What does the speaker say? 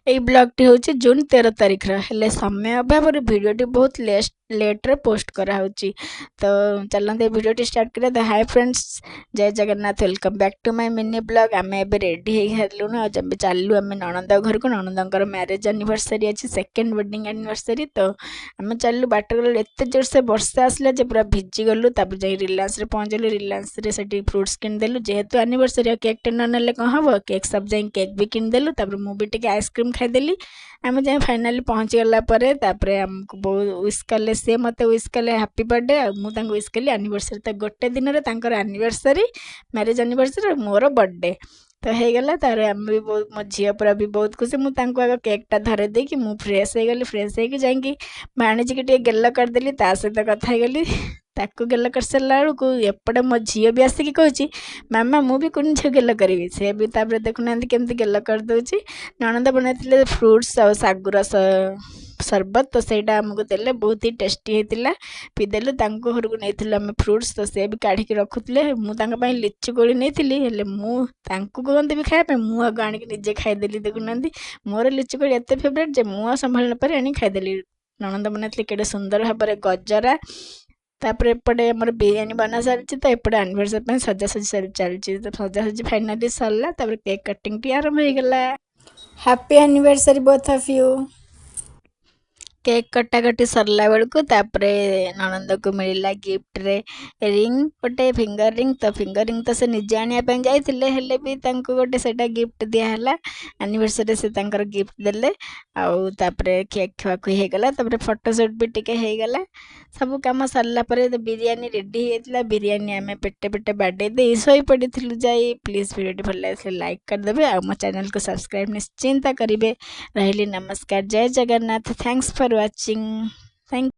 এই ବ୍ଲଗ୍ଟି ହେଉଛି ଜୁନ୍ 13 ତାରିଖର ହେଲେ ସମୟ ଅଭାବରୁ ଭିଡ଼ିଓଟି ବହୁତ ଲେଟ୍ରେ ପୋଷ୍ଟ କରାହେଉଛି। ତ ଚାଲନ୍ତୁ ଏ ଭିଡ଼ିଓଟି ଷ୍ଟାର୍ଟ କରିବା। ତ ହାଇ ଫ୍ରେଣ୍ଡସ୍, ଜୟ Jagannath, welcome back to my mini blog. ଆମେ ଏବେ ରେଡ଼ି ହେଇ ସାରିଲୁଣି ଆଉ ଏବେ ଚାଲିଲୁ ଆମେ ନଣନ୍ଦ ଘରକୁ। ନଣନ୍ଦଙ୍କର ମ୍ୟାରେଜ୍ ଆନିଭର୍ସରୀ ଅଛି, ସେକେଣ୍ଡ ୱେଡ଼ିଂ ଆନିଭର୍ସରୀ। ତ ଆମେ ଚାଲିଲୁ, ବାଟ ଗଲୁ ଏତେ ଜୋରସେ ବର୍ଷା ଆସିଲା ଯେ ପୁରା ଭିଜିଗଲୁ। ତାପରେ ଯାଇ ରିଲାଏନ୍ସରେ ପହଞ୍ଚିଲୁ। ରିଲାଏନ୍ସରେ ସେଠି ଫ୍ରୁଟ୍ସ କିଣିଦେଲୁ, ଯେହେତୁ ଆନିଭର୍ସରୀ ଆଉ କେକ୍ଟେ ନ ନେଲେ କ'ଣ ହେବ, କେକ୍ ସପ୍ ଯାଇ କେକ୍ ବି କିଣିଦେଲୁ। ତାପରେ ମୁଁ ବି ଟିକେ ଆଇସ୍କ୍ରିମ୍ ଖାଇଦେଲି। ଆମେ ଯାଇ ଫାଇନାଲି ପହଞ୍ଚିଗଲା ପରେ ତାପରେ ଆମକୁ ବହୁତ ୱିଶ୍ କଲେ, ସେ ମୋତେ ୱିଶ୍ କଲେ ହ୍ୟାପି ବର୍ଥଡେ, ଆଉ ମୁଁ ତାଙ୍କୁ ୱିଶ୍ କଲି ଆନିଭର୍ସରୀ। ତ ଗୋଟେ ଦିନରେ ତାଙ୍କର ଆନିଭର୍ସରୀ, ମ୍ୟାରେଜ୍ ଆନିଭର୍ସରୀ ଆଉ ମୋର ବର୍ଥଡେ ତ ହେଇଗଲା। ତାପରେ ଆମେ ବି ବହୁତ, ମୋ ଝିଅ ପୁରା ବି ବହୁତ ଖୁସି। ମୁଁ ତାଙ୍କୁ ଆଗ କେକ୍ଟା ଧରେଇ ଦେଇକି ମୁଁ ଫ୍ରେଶ୍ ହେଇଗଲି। ଫ୍ରେଶ୍ ହେଇକି ଯାଇକି ଭାଣିଜିକି ଟିକେ ଗେଲ କରିଦେଲି, ତା ସହିତ କଥା ହେଇଗଲି। ତାକୁ ଗେଲ କରିସାରିଲା ବେଳକୁ ଏପଟେ ମୋ ଝିଅ ବି ଆସିକି କହୁଛି, ମାମା ମୁଁ ବି କୁନି ଝିଅ ଗେଲ କରିବି। ସେ ବି ତାପରେ ଦେଖୁନାହାନ୍ତି କେମିତି ଗେଲ କରିଦେଉଛି। ନଣନ୍ଦ ବନାଇଥିଲେ ଫ୍ରୁଟ୍ସ ଆଉ ଶାଗୁର ସରବତ, ତ ସେଇଟା ଆମକୁ ଦେଲେ, ବହୁତ ହି ଟେଷ୍ଟି ହେଇଥିଲା। ପିଇଦେଲୁ। ତାଙ୍କ ଘରକୁ ନେଇଥିଲୁ ଆମେ ଫ୍ରୁଟ୍ସ, ତ ସେ ବି କାଢ଼ିକି ରଖୁଥିଲେ। ମୁଁ ତାଙ୍କ ପାଇଁ ଲିଚୁ କୋଳି ନେଇଥିଲି, ହେଲେ ମୁଁ ତାଙ୍କୁ କୁହନ୍ତି ବି ଖାଇବା ପାଇଁ, ମୁଁ ଆଗ ଆଣିକି ନିଜେ ଖାଇଦେଲି। ଦେଖୁନାହାନ୍ତି ମୋର ଲିଚୁ କୋଳି ଏତେ ଫେଭରେଟ୍ ଯେ ମୁଁ ଆଉ ସମ୍ଭାଳି ନପାରି ଆଣିକି ଖାଇଦେଲି। ନଣନ୍ଦ ବନାଇଥିଲେ କେଡ଼େ ସୁନ୍ଦର ଭାବରେ ଗଜରା। ତାପରେ ଏପଟେ ଆମର ବିରିୟାନୀ ବନା ସାରିଛି, ତ ଏପଟେ ଆନିଭର୍ସରୀ ପାଇଁ ସଜାସଜି ଚାଲିଛି। ତ ସଜାସଜି ଫାଇନାଲି ସରିଲା, ତାପରେ କେକ୍ କଟିଂଟି ଆରମ୍ଭ ହେଇଗଲା। Happy anniversary both of you. Cake କଟାକଟି ସରିଲା ବେଳକୁ ତାପରେ ନଣନ୍ଦକୁ ମିଳିଲା ଗିଫ୍ଟରେ ରିଙ୍ଗ, ଗୋଟେ ଫିଙ୍ଗର ରିଙ୍ଗ। ତ ଫିଙ୍ଗର ରିଙ୍ଗ ତ ସେ ନିଜେ ଆଣିବା ପାଇଁ ଯାଇଥିଲେ, ହେଲେ ବି ତାଙ୍କୁ ଗୋଟେ ସେଇଟା ଗିଫ୍ଟ ଦିଆହେଲା। ଆନିଭର୍ସରୀରେ ସେ ତାଙ୍କର ଗିଫ୍ଟ ଦେଲେ। ଆଉ ତାପରେ କେକ୍ ଖୁଆଖୁଇ ହେଇଗଲା, ତାପରେ ଫଟୋ ସୁଟ୍ ବି ଟିକେ ହେଇଗଲା। ସବୁ କାମ ସରିଲା ପରେ ବିରିୟାନୀ ରେଡ଼ି ହେଇଯାଇଥିଲା। ବିରିୟାନୀ ଆମେ ପେଟେ ପେଟେ ବାଡ଼େଇ ଦେଇ ଶୋଇପଡ଼ିଥିଲୁ ଯାଇ। ପ୍ଲିଜ୍ ଭିଡ଼ିଓଟି ଭଲ ଲାଗିଥିଲେ ଲାଇକ୍ କରିଦେବେ, ଆଉ ମୋ ଚ୍ୟାନେଲକୁ ସବସ୍କ୍ରାଇବ୍ ନିଶ୍ଚିନ୍ତ କରିବେ। ରହିଲି, ନମସ୍କାର, ଜୟ Jagannath, thanks for watching. Thank